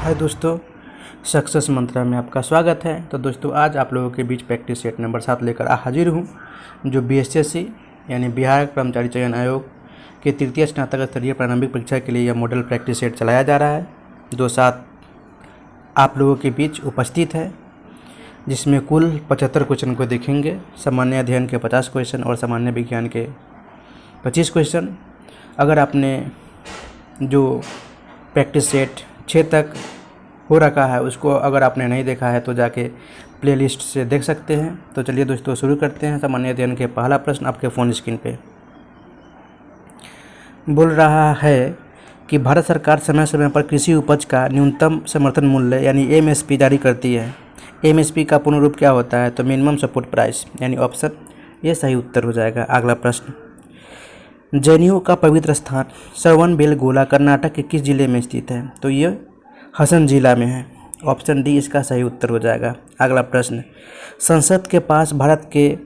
हाय दोस्तों, सक्सेस मंत्रा में आपका स्वागत है। तो दोस्तों, आज आप लोगों के बीच प्रैक्टिस सेट नंबर 7 लेकर हाजिर हूँ, जो बीएसएससी यानी बिहार कर्मचारी चयन आयोग के तृतीय स्नातक स्तरीय प्रारंभिक परीक्षा के लिए यह मॉडल प्रैक्टिस सेट चलाया जा रहा है, जो 7 आप लोगों के बीच उपस्थित है, जिसमें कुल 75 क्वेश्चन को देखेंगे। सामान्य अध्ययन के 50 क्वेश्चन और सामान्य विज्ञान के 25 क्वेश्चन। अगर आपने जो प्रैक्टिस सेट 6 तक हो रखा है, उसको अगर आपने नहीं देखा है तो जाके प्लेलिस्ट से देख सकते हैं। तो चलिए दोस्तों, शुरू करते हैं। सामान्य अध्ययन के पहला प्रश्न आपके फ़ोन स्क्रीन पे बोल रहा है कि भारत सरकार समय समय पर कृषि उपज का न्यूनतम समर्थन मूल्य यानी एमएसपी जारी करती है। एमएसपी का पूर्ण रूप क्या होता है? तो मिनिमम सपोर्ट प्राइस, यानी ऑप्शन ये सही उत्तर हो जाएगा। अगला प्रश्न, जैनियों का पवित्र स्थान श्रवणबेलगोला कर्नाटक के किस जिले में स्थित है? तो ये हसन जिला में है। ऑप्शन डी इसका सही उत्तर हो जाएगा। अगला प्रश्न, संसद के पास भारत के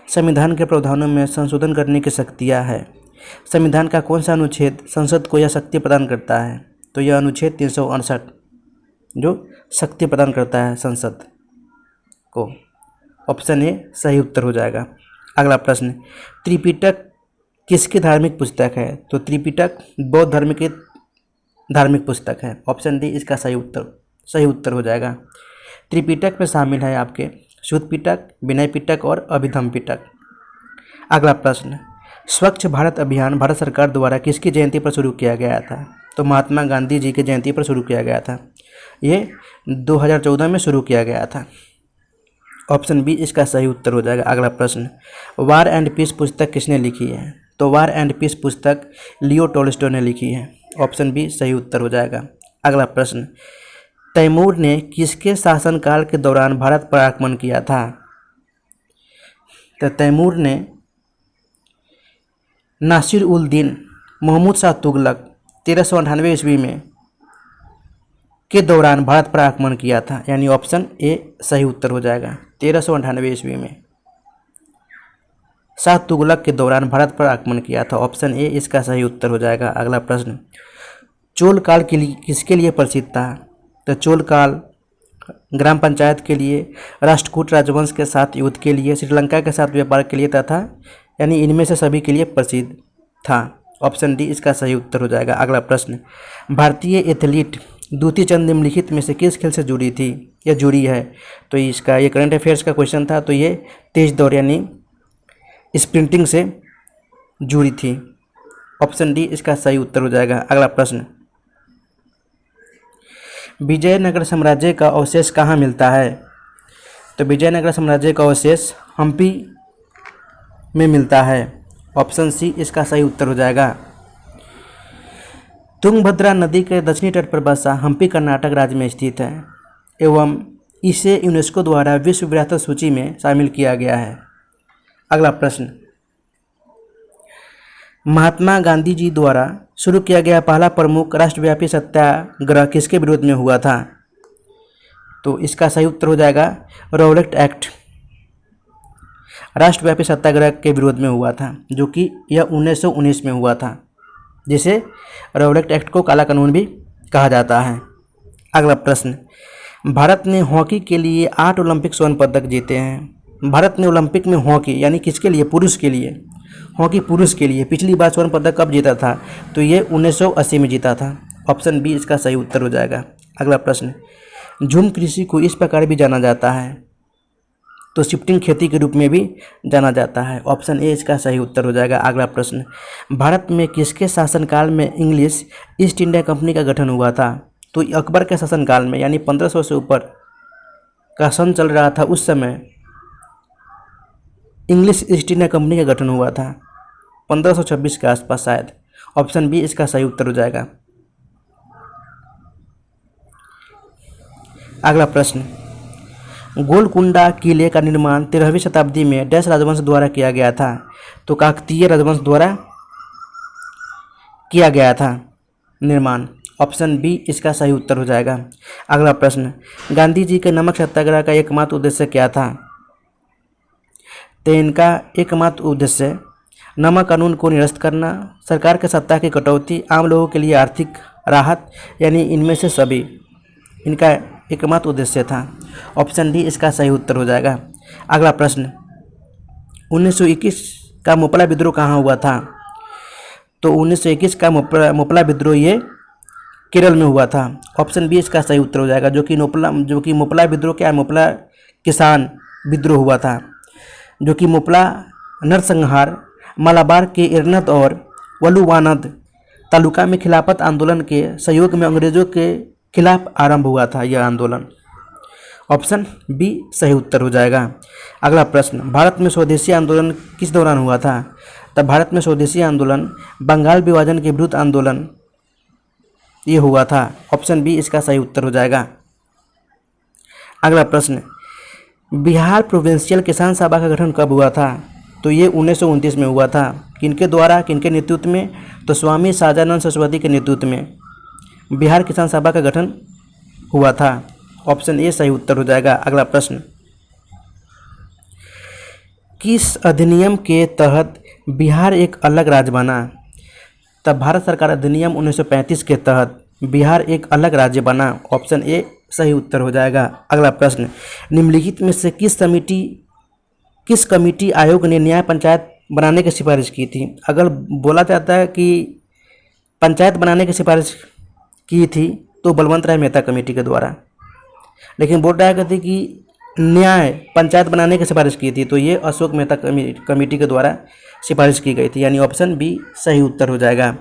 संविधान के प्रावधानों में संशोधन करने की शक्तियाँ है। संविधान का कौन सा अनुच्छेद संसद को यह शक्ति प्रदान करता है? तो यह अनुच्छेद 368 जो शक्ति प्रदान करता है संसद को। ऑप्शन ए सही उत्तर हो जाएगा। अगला प्रश्न, त्रिपिटक किसकी धार्मिक पुस्तक है? तो त्रिपिटक बौद्ध धर्म की धार्मिक पुस्तक है। ऑप्शन डी इसका सही उत्तर हो जाएगा। त्रिपिटक में शामिल है आपके शुद्ध पिटक, विनय पिटक और अभिधम पिटक। अगला प्रश्न, स्वच्छ भारत अभियान भारत सरकार द्वारा किसकी जयंती पर शुरू किया गया था? तो महात्मा गांधी जी की जयंती पर शुरू किया गया था। ये 2014 में शुरू किया गया था। ऑप्शन बी इसका सही उत्तर हो जाएगा। अगला प्रश्न, वार एंड पीस पुस्तक किसने लिखी है? तो वार एंड पीस पुस्तक लियो टोल्स्टॉय ने लिखी है। ऑप्शन बी सही उत्तर हो जाएगा। अगला प्रश्न, तैमूर ने किसके शासनकाल के दौरान भारत पर आक्रमण किया था? तो तैमूर ने नासिर उल दीन महमूद शाह तुगलक 1398 ईस्वी में के दौरान भारत पर आक्रमण किया था, यानी ऑप्शन ए सही उत्तर हो जाएगा। 1398 ईस्वी में शाह तुगलक के दौरान भारत पर आक्रमण किया था। ऑप्शन ए इसका सही उत्तर हो जाएगा। अगला प्रश्न, चोल काल के लिए किसके लिए प्रसिद्ध था? तो चोल काल ग्राम पंचायत के लिए, राष्ट्रकूट राजवंश के साथ युद्ध के लिए, श्रीलंका के साथ व्यापार के लिए तथा यानी इनमें से सभी के लिए प्रसिद्ध था। ऑप्शन डी इसका सही उत्तर हो जाएगा। अगला प्रश्न, भारतीय एथलीट द्युति चंद निम्नलिखित में से किस खेल से जुड़ी थी या जुड़ी है? तो इसका ये करंट अफेयर्स का क्वेश्चन था। तो ये तेज दौड़ यानी स्प्रिंटिंग से जुड़ी थी। ऑप्शन डी इसका सही उत्तर हो जाएगा। अगला प्रश्न, विजयनगर साम्राज्य का अवशेष कहाँ मिलता है? तो विजयनगर साम्राज्य का अवशेष हम्पी में मिलता है। ऑप्शन सी इसका सही उत्तर हो जाएगा। तुंगभद्रा नदी के दक्षिणी तट पर बसा हम्पी कर्नाटक राज्य में स्थित है एवं इसे यूनेस्को द्वारा विश्व विरासत सूची में शामिल किया गया है। अगला प्रश्न, महात्मा गांधी जी द्वारा शुरू किया गया पहला प्रमुख राष्ट्रव्यापी सत्याग्रह किसके विरोध में हुआ था? तो इसका सही उत्तर हो जाएगा रॉलेट एक्ट राष्ट्रव्यापी सत्याग्रह के विरोध में हुआ था, जो कि यह 1919 में हुआ था, जिसे रॉलेट एक्ट को काला कानून भी कहा जाता है। अगला प्रश्न, भारत ने हॉकी के लिए 8 ओलंपिक स्वर्ण पदक जीते हैं। भारत ने ओलंपिक में हॉकी यानी किसके लिए? पुरुष के लिए, हॉकी पुरुष के लिए पिछली बार स्वर्ण पदक कब जीता था? तो ये 1980 में जीता था। ऑप्शन बी इसका सही उत्तर हो जाएगा। अगला प्रश्न, झूम कृषि को इस प्रकार भी जाना जाता है, तो शिफ्टिंग खेती के रूप में भी जाना जाता है। ऑप्शन ए इसका सही उत्तर हो जाएगा। अगला प्रश्न, भारत में किसके शासनकाल में इंग्लिश ईस्ट इंडिया कंपनी का गठन हुआ था? तो अकबर के शासनकाल में, यानी 1500 से ऊपर का सन चल रहा था, उस समय इंग्लिश ईस्ट इंडिया कंपनी का गठन हुआ था 1526 के आसपास शायद। ऑप्शन बी इसका सही उत्तर हो जाएगा। अगला प्रश्न, गोलकुंडा किले का निर्माण 13वीं शताब्दी में डैश राजवंश द्वारा किया गया था? तो काकतीय राजवंश द्वारा किया गया था निर्माण। ऑप्शन बी इसका सही उत्तर हो जाएगा। अगला प्रश्न, गांधी जी के नमक सत्याग्रह का एकमात्र उद्देश्य क्या था? तो इनका एकमात्र उद्देश्य नमक कानून को निरस्त करना, सरकार के सत्ता की कटौती, आम लोगों के लिए आर्थिक राहत, यानी इनमें से सभी। इनका एकमात्र उद्देश्य था। ऑप्शन डी इसका सही उत्तर हो जाएगा। अगला प्रश्न, 1921 का मुपला विद्रोह कहाँ हुआ था? तो 1921 का मुपला विद्रोह ये केरल में हुआ था। ऑप्शन बी इसका सही उत्तर हो जाएगा। जो कि मुपला विद्रोह क्या है? मुपला किसान विद्रोह हुआ था, जो कि मुपला नरसंहार मालाबार के इरनद और वलुवानद तालुका में खिलाफत आंदोलन के सहयोग में अंग्रेजों के खिलाफ आरंभ हुआ था यह आंदोलन। ऑप्शन बी सही उत्तर हो जाएगा। अगला प्रश्न, भारत में स्वदेशी आंदोलन किस दौरान हुआ था? तब भारत में स्वदेशी आंदोलन बंगाल विभाजन के विरुद्ध आंदोलन ये हुआ था। ऑप्शन बी इसका सही उत्तर हो जाएगा। अगला प्रश्न, बिहार प्रोविंशियल किसान सभा का गठन कब हुआ था? तो ये 1929 में हुआ था। किनके द्वारा, किनके नेतृत्व में? तो स्वामी सहजानंद सरस्वती के नेतृत्व में बिहार किसान सभा का गठन हुआ था। ऑप्शन ए सही उत्तर हो जाएगा। अगला प्रश्न, किस अधिनियम के तहत बिहार एक अलग राज्य बना? तब भारत सरकार अधिनियम 1935 के तहत बिहार एक अलग राज्य बना। ऑप्शन ए सही उत्तर हो जाएगा। अगला प्रश्न, निम्नलिखित में से किस कमेटी आयोग ने न्याय पंचायत बनाने की सिफारिश की थी? अगर बोला जाता है कि पंचायत बनाने की सिफारिश की थी तो बलवंत राय मेहता कमेटी के द्वारा, लेकिन बोल रहा है कि न्याय पंचायत बनाने की सिफारिश की थी तो ये अशोक मेहता कमेटी के द्वारा सिफारिश की गई थी, यानी ऑप्शन बी सही उत्तर हो जाएगा।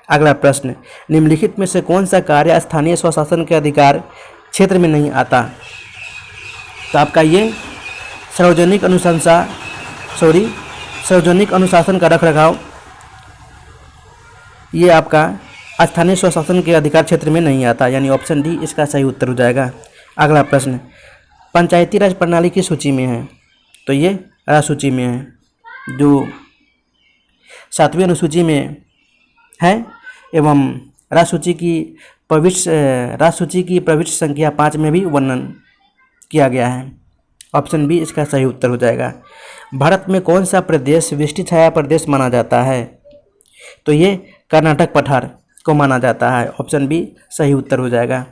अगला प्रश्न, निम्नलिखित में से कौन सा कार्य स्थानीय स्वशासन के अधिकार क्षेत्र में नहीं आता? तो आपका ये सार्वजनिक अनुशासन का रखरखाव ये आपका स्थानीय स्वशासन के अधिकार क्षेत्र में नहीं आता, यानी ऑप्शन डी इसका सही उत्तर हो जाएगा। अगला प्रश्न, पंचायती राज प्रणाली की सूची में है? तो ये राजसूची में है, जो 7वीं अनुसूची में है एवं राजसूची की प्रविष्टि संख्या 5 में भी वर्णन किया गया है। ऑप्शन बी इसका सही उत्तर हो जाएगा। भारत में कौन सा प्रदेश वृष्टि छाया प्रदेश माना जाता है? तो ये कर्नाटक पठार को माना जाता है। ऑप्शन बी सही उत्तर हो जाएगा।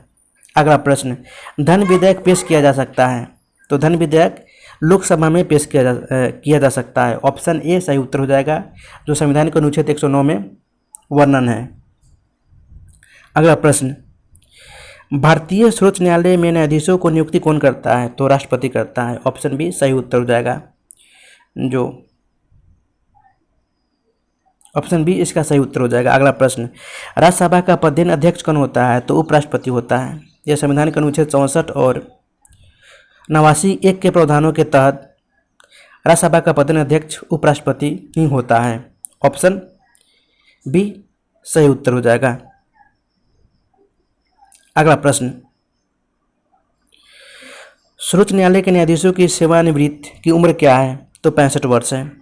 अगला प्रश्न, धन विधेयक पेश किया जा सकता है? तो धन विधेयक लोकसभा में पेश किया जा सकता है। ऑप्शन ए सही उत्तर हो जाएगा, जो संविधान के अनुच्छेद 109 में वर्णन है। अगला प्रश्न, भारतीय सर्वोच्च न्यायालय में न्यायाधीशों को नियुक्ति कौन करता है? तो राष्ट्रपति करता है। ऑप्शन बी सही उत्तर हो जाएगा, जो ऑप्शन बी इसका सही उत्तर हो जाएगा। अगला प्रश्न, राज्यसभा का पदेन अध्यक्ष कौन होता है? तो उपराष्ट्रपति होता है। यह संविधान के अनुच्छेद 64 और 89(1) के प्रावधानों के तहत राज्यसभा का पदेन अध्यक्ष उपराष्ट्रपति ही होता है। ऑप्शन बी सही उत्तर हो जाएगा। अगला प्रश्न, सर्वोच्च न्यायालय के न्यायाधीशों की सेवानिवृत्ति की उम्र क्या है? तो 65 वर्ष है।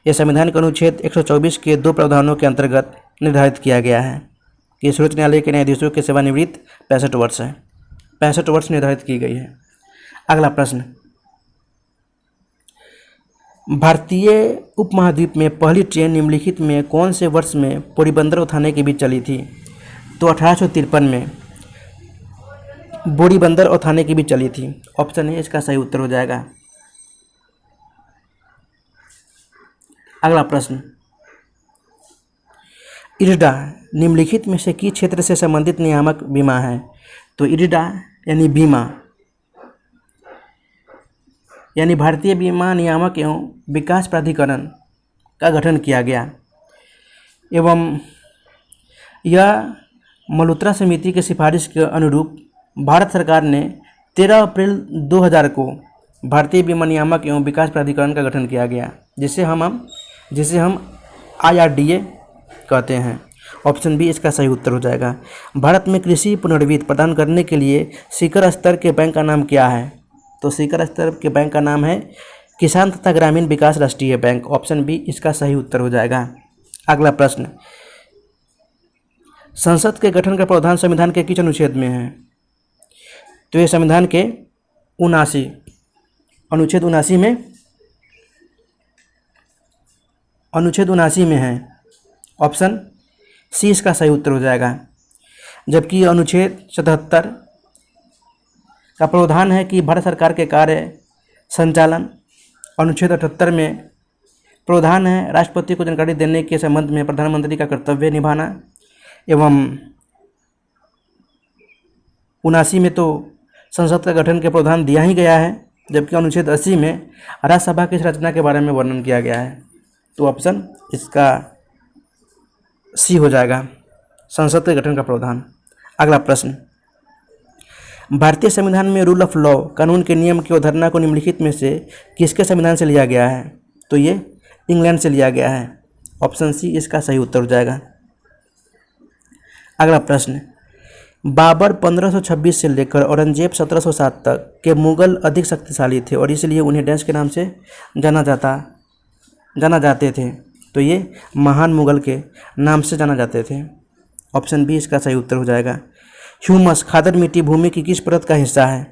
यह संविधान के अनुच्छेद 124 के 2 प्रावधानों के अंतर्गत निर्धारित किया गया है कि सर्वोच्च न्यायालय के न्यायाधीशों की सेवानिवृत्ति 65 वर्ष है। 65 वर्ष निर्धारित की गई है। अगला प्रश्न, भारतीय उपमहाद्वीप में पहली ट्रेन निम्नलिखित में कौन से वर्ष में पोरबंदर और थाने के बीच चली थी? तो 1853 में बोरीबंदर और थाने के बीच चली थी। ऑप्शन ए इसका सही उत्तर हो जाएगा। अगला प्रश्न, इरडा निम्नलिखित में से किस क्षेत्र से संबंधित नियामक बीमा है? तो इरडा यानी बीमा यानी भारतीय बीमा नियामक एवं विकास प्राधिकरण का गठन किया गया एवं यह मल्होत्रा समिति की सिफारिश के अनुरूप भारत सरकार ने 13 अप्रैल 2000 को भारतीय बीमा नियामक एवं विकास प्राधिकरण का गठन किया गया, जिसे हम IRDA कहते हैं। ऑप्शन बी इसका सही उत्तर हो जाएगा। भारत में कृषि पुनर्वित्त प्रदान करने के लिए शिखर स्तर के बैंक का नाम क्या है? तो शिखर स्तर के बैंक का नाम है किसान तथा ग्रामीण विकास राष्ट्रीय बैंक। ऑप्शन बी इसका सही उत्तर हो जाएगा। अगला प्रश्न, संसद के गठन का प्रावधान संविधान के किस अनुच्छेद में है? तो ये संविधान के अनुच्छेद 79 में है। ऑप्शन सी इसका सही उत्तर हो जाएगा। जबकि अनुच्छेद 77 का प्रावधान है कि भारत सरकार के कार्य संचालन अनुच्छेद 78 में प्रावधान है राष्ट्रपति को जानकारी देने के संबंध में प्रधानमंत्री का कर्तव्य निभाना। एवं 79 में तो संसद का गठन के प्रावधान दिया ही गया है, जबकि अनुच्छेद 80 में राज्यसभा की संरचना के बारे में वर्णन किया गया है। तो ऑप्शन इसका सी हो जाएगा, संसद के गठन का प्रावधान। अगला प्रश्न, भारतीय संविधान में रूल ऑफ लॉ कानून के नियम की अवधारणा को निम्नलिखित में से किसके संविधान से लिया गया है? तो ये इंग्लैंड से लिया गया है। ऑप्शन सी इसका सही उत्तर हो जाएगा। अगला प्रश्न, बाबर 1526 से लेकर औरंगजेब 1707 तक के मुगल अधिक शक्तिशाली थे और इसलिए उन्हें डैश के नाम से जाना जाते थे। तो ये महान मुगल के नाम से जाना जाते थे। ऑप्शन बी इसका सही उत्तर हो जाएगा। ह्यूमस खादर मिट्टी भूमि की किस परत का हिस्सा है?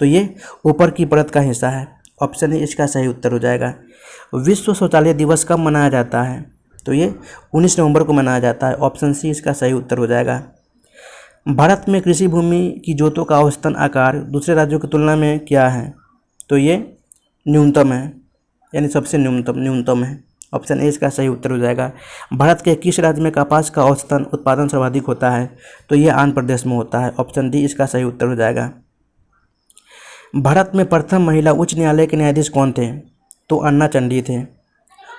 तो ये ऊपर की परत का हिस्सा है। ऑप्शन ए इसका सही उत्तर हो जाएगा। विश्व शौचालय दिवस कब मनाया जाता है? तो ये 19 नवंबर को मनाया जाता है। ऑप्शन सी इसका सही उत्तर हो जाएगा। भारत में कृषि भूमि की जोतों का औसतन आकार दूसरे राज्यों की तुलना में क्या है? तो ये न्यूनतम है, यानी सबसे न्यूनतम है। ऑप्शन ए इसका सही उत्तर हो जाएगा। भारत के किस राज्य में कपास का औसतन उत्पादन सर्वाधिक होता है? तो ये आंध्र प्रदेश में होता है। ऑप्शन डी इसका सही उत्तर हो जाएगा। भारत में प्रथम महिला उच्च न्यायालय के न्यायाधीश कौन थे? तो अन्ना चंडी थे।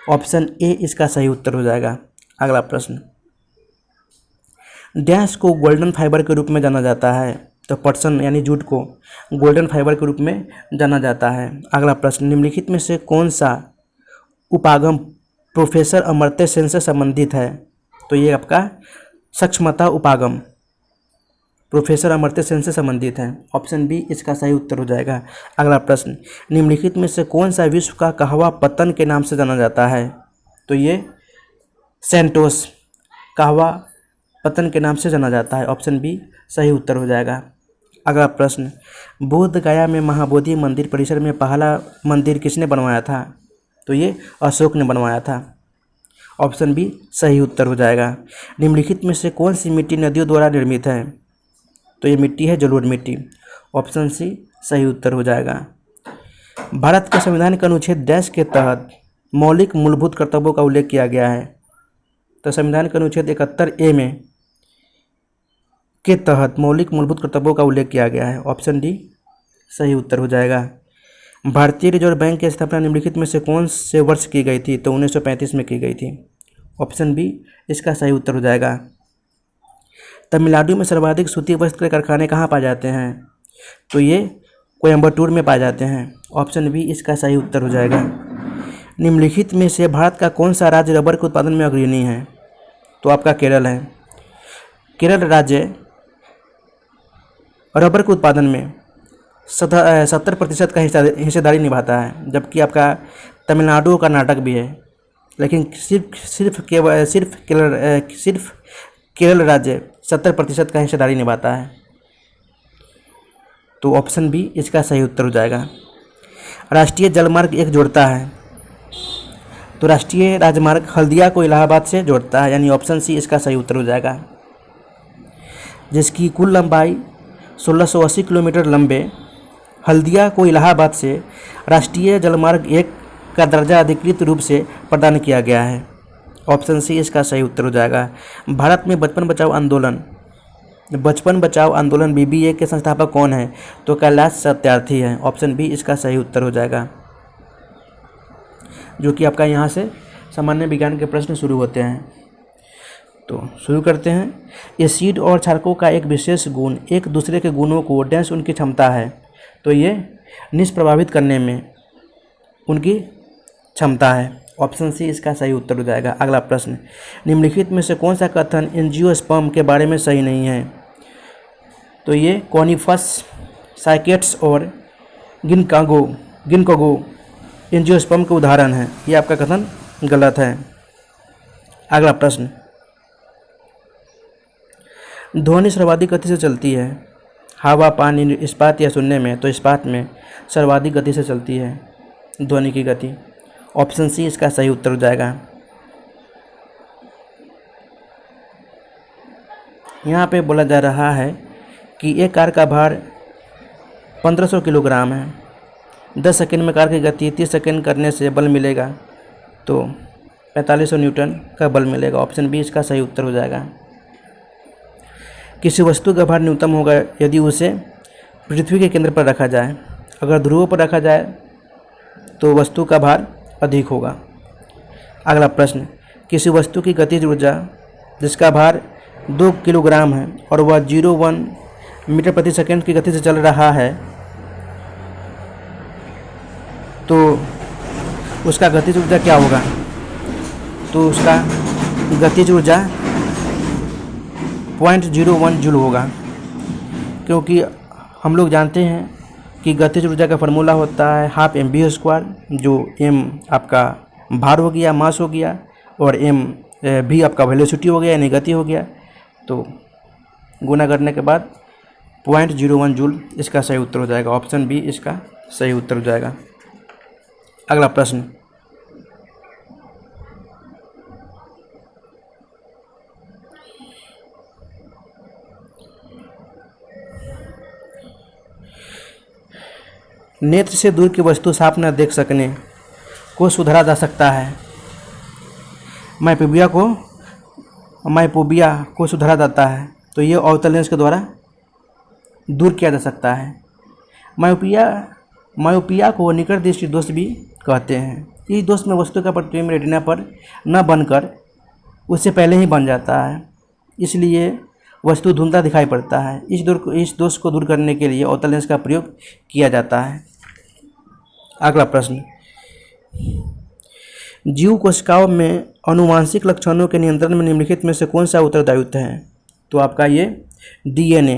ऑप्शन ए इसका सही उत्तर हो जाएगा। अगला प्रश्न, डैश को गोल्डन फाइबर के रूप में जाना जाता है? तो पटसन यानी जूट को गोल्डन फाइबर के रूप में जाना जाता है। अगला प्रश्न, निम्नलिखित में से कौन सा उपागम प्रोफेसर अमर्त्य सेन से संबंधित है? तो ये आपका सक्षमता उपागम प्रोफेसर अमर्त्य सेन से संबंधित है। ऑप्शन बी इसका सही उत्तर हो जाएगा। अगला प्रश्न, निम्नलिखित में से कौन सा विश्व का कहवा पतन के नाम से जाना जाता है? तो ये सेंटोस कहवा पतन के नाम से जाना जाता है। ऑप्शन बी सही उत्तर हो जाएगा। अगला प्रश्न, बोध गया में महाबोधि मंदिर परिसर में पहला मंदिर किसने बनवाया था? तो ये अशोक ने बनवाया था। ऑप्शन बी सही उत्तर हो जाएगा। निम्नलिखित में से कौन सी मिट्टी नदियों द्वारा निर्मित है? तो ये मिट्टी है जलोढ़ मिट्टी। ऑप्शन सी सही उत्तर हो जाएगा। भारत के संविधान के अनुच्छेद डैश के तहत मौलिक मूलभूत कर्तव्यों का उल्लेख किया गया है? तो संविधान के अनुच्छेद 71 ए में के तहत मौलिक मूलभूत कर्तव्यों का उल्लेख किया गया है। ऑप्शन डी सही उत्तर हो जाएगा। भारतीय रिजर्व बैंक की स्थापना निम्नलिखित में से कौन से वर्ष की गई थी? तो 1935 में की गई थी। ऑप्शन बी इसका सही उत्तर हो जाएगा। तमिलनाडु में सर्वाधिक सूती वस्त्र के कारखाने कहाँ पाए जाते हैं? तो ये कोयम्बटूर में पाए जाते हैं। ऑप्शन बी इसका सही उत्तर हो जाएगा। निम्नलिखित में से भारत का कौन सा राज्य रबर के उत्पादन में अग्रणी है? तो आपका केरल है। केरल राज्य रबर के उत्पादन में 70% का हिस्सेदारी निभाता है, जबकि आपका तमिलनाडु और कर्नाटक भी है, लेकिन सिर्फ केरल राज्य 70% का हिस्सेदारी निभाता है। तो ऑप्शन बी इसका सही उत्तर हो जाएगा। राष्ट्रीय जलमार्ग एक जोड़ता है? तो राष्ट्रीय राजमार्ग हल्दिया को इलाहाबाद से जोड़ता है, यानी ऑप्शन सी इसका सही उत्तर हो जाएगा। जिसकी कुल लंबाई 1680 किलोमीटर लंबे हल्दिया को इलाहाबाद से राष्ट्रीय जलमार्ग 1 का दर्जा अधिकृत रूप से प्रदान किया गया है। ऑप्शन सी इसका सही उत्तर हो जाएगा। भारत में बचपन बचाओ आंदोलन BBA के संस्थापक कौन है? तो कैलाश सत्यार्थी है। ऑप्शन बी इसका सही उत्तर हो जाएगा। जो कि आपका यहाँ से सामान्य विज्ञान के प्रश्न शुरू होते हैं। तो शुरू करते हैं। एसिड और क्षारकों का एक विशेष गुण एक दूसरे के गुणों को डैश उनकी क्षमता है? तो ये निष्प्रभावित करने में उनकी क्षमता है। ऑप्शन सी इसका सही उत्तर हो जाएगा। अगला प्रश्न, निम्नलिखित में से कौन सा कथन एंजियोस्पर्म के बारे में सही नहीं है? तो ये कॉनिफस साइकेट्स और गिनकोगो एंजियोस्पर्म के उदाहरण हैं। ये आपका कथन गलत है। अगला प्रश्न, ध्वनि सर्वाधिक गति से चलती है? हवा, पानी, इस्पात या शून्य में? तो इस्पात में सर्वाधिक गति से चलती है ध्वनि की गति। ऑप्शन सी इसका सही उत्तर हो जाएगा। यहाँ पे बोला जा रहा है कि एक कार का भार 1500 किलोग्राम है। 10 सेकंड में कार की गति 30 सेकंड करने से बल मिलेगा तो 4500 न्यूटन का बल मिलेगा। ऑप्शन बी इसका सही उत्तर हो जाएगा। किसी वस्तु का भार न्यूनतम होगा यदि उसे पृथ्वी के केंद्र पर रखा जाए। अगर ध्रुवों पर रखा जाए तो वस्तु का भार अधिक होगा। अगला प्रश्न, किसी वस्तु की गतिज ऊर्जा जिसका भार 2 किलोग्राम है और वह 0.1 मीटर प्रति सेकंड की गति से चल रहा है तो उसका गतिज ऊर्जा क्या होगा? तो उसका गतिज ऊर्जा 0.01 जूल होगा, क्योंकि हम लोग जानते हैं कि गतिज ऊर्जा का फार्मूला होता है हाफ mv², जो m आपका भार हो गया, मास हो गया, और m भी आपका वेलोसिटी हो गया यानी गति हो गया। तो गुना करने के बाद 0.01 जूल इसका सही उत्तर हो जाएगा। ऑप्शन बी इसका सही उत्तर हो जाएगा। अगला प्रश्न, नेत्र से दूर की वस्तु साफ न देख सकने को सुधारा जा सकता है। माइपोबिया को सुधारा जाता है तो ये अवतल लेंस के द्वारा दूर किया जा सकता है। मायोपिया को निकट दृष्टि दोष भी कहते हैं। इस दोष में वस्तु का प्रतिबिंब रेटिना पर न बनकर उससे पहले ही बन जाता है, इसलिए वस्तु धुंधला दिखाई पड़ता है। इस दोष को दूर करने के लिए अवतल लेंस का प्रयोग किया जाता है। अगला प्रश्न, जीव कोशिकाओं में आनुवांशिक लक्षणों के नियंत्रण में निम्नलिखित में से कौन सा उत्तरदायित्व है? तो आपका ये DNA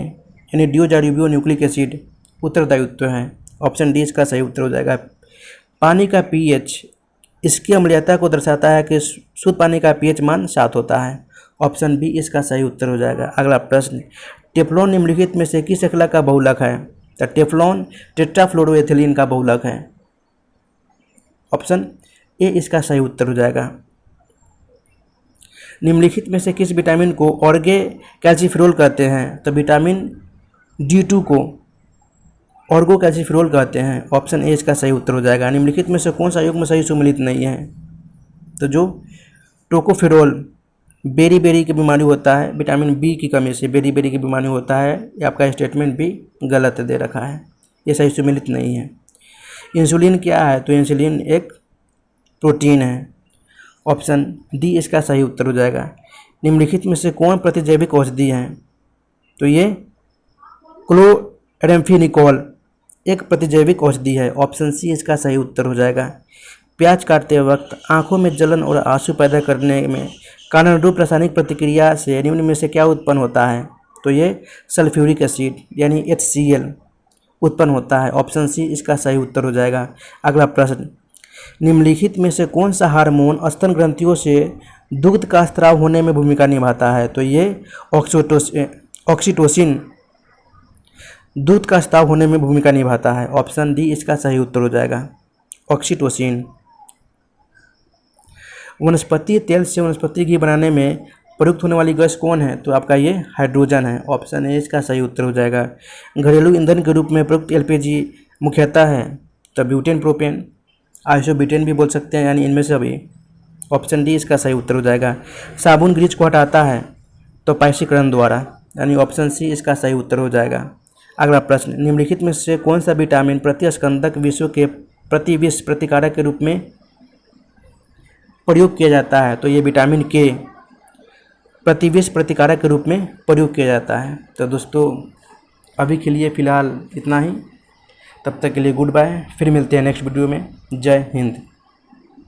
यानी डिओक्सिरिबो न्यूक्लिक एसिड उत्तरदायित्व है। ऑप्शन डी इसका सही उत्तर हो जाएगा। पानी का pH इसकी अम्लीयता को दर्शाता है कि शुद्ध पानी का pH मान 7 होता है। ऑप्शन बी इसका सही उत्तर हो जाएगा। अगला प्रश्न, टेफ्लॉन निम्नलिखित में से किस श्रृंखला का बहुलक है? तो टेफ्लॉन टेट्राफ्लोरोएथिलीन का बहुलक है। ऑप्शन ए इसका सही उत्तर हो जाएगा। निम्नलिखित में से किस विटामिन को ऑर्गे कैल्सीफेरोल कहते हैं? तो विटामिन D2 को ऑर्गो कैल्सीफेरोल कहते हैं। ऑप्शन ए इसका सही उत्तर हो जाएगा। निम्नलिखित में से कौन सा युग्म सही सुमेलित नहीं है? तो जो टोकोफेरोल बेरी की बीमारी होता है, विटामिन बी की कमी से बेरी की बीमारी होता है, ये आपका स्टेटमेंट भी गलत दे रखा है, ये सही सुमेलित नहीं है। इंसुलिन क्या है? तो इंसुलिन एक प्रोटीन है। ऑप्शन डी इसका सही उत्तर हो जाएगा। निम्नलिखित में से कौन प्रतिजैविक औषधि है? तो ये क्लोरेम्फेनिकोल एक प्रतिजैविक औषधि है। ऑप्शन सी इसका सही उत्तर हो जाएगा। प्याज काटते वक्त आंखों में जलन और आंसू पैदा करने में कारण रूप रासायनिक प्रतिक्रिया से निम्न में से क्या उत्पन्न होता है? तो ये सल्फ्यूरिक एसिड यानी HCl उत्पन्न होता है। ऑप्शन सी इसका सही उत्तर हो जाएगा। अगला प्रश्न, निम्नलिखित में से कौन सा हार्मोन स्तन ग्रंथियों से दुग्ध का स्राव होने में भूमिका निभाता है? तो ये ऑक्सीटोसिन दूध का स्राव होने में भूमिका निभाता है। ऑप्शन डी इसका सही उत्तर हो जाएगा, ऑक्सीटोसिन। वनस्पति तेल से वनस्पति घी बनाने में प्रयुक्त होने वाली गैस कौन है? तो आपका ये हाइड्रोजन है। ऑप्शन ए इसका सही उत्तर हो जाएगा। घरेलू ईंधन के रूप में प्रयुक्त LPG मुख्यतः है? तो ब्यूटेन, प्रोपेन, आइसोब्यूटेन भी बोल सकते हैं, यानी इनमें से अभी। ऑप्शन डी इसका सही उत्तर हो जाएगा। साबुन ग्रीस को हटाता है? तो पाइसीकरण द्वारा, यानी ऑप्शन सी इसका सही उत्तर हो जाएगा। अगला प्रश्न, निम्नलिखित में से कौन सा विटामिन प्रतिस्कंदक विषयों के प्रति विष प्रतिकारक के रूप में प्रयोग किया जाता है? तो ये विटामिन के प्रतिविष प्रतिकारक के रूप में प्रयोग किया जाता है। तो दोस्तों अभी के लिए फ़िलहाल इतना ही, तब तक के लिए गुड बाय, फिर मिलते हैं नेक्स्ट वीडियो में। जय हिंद।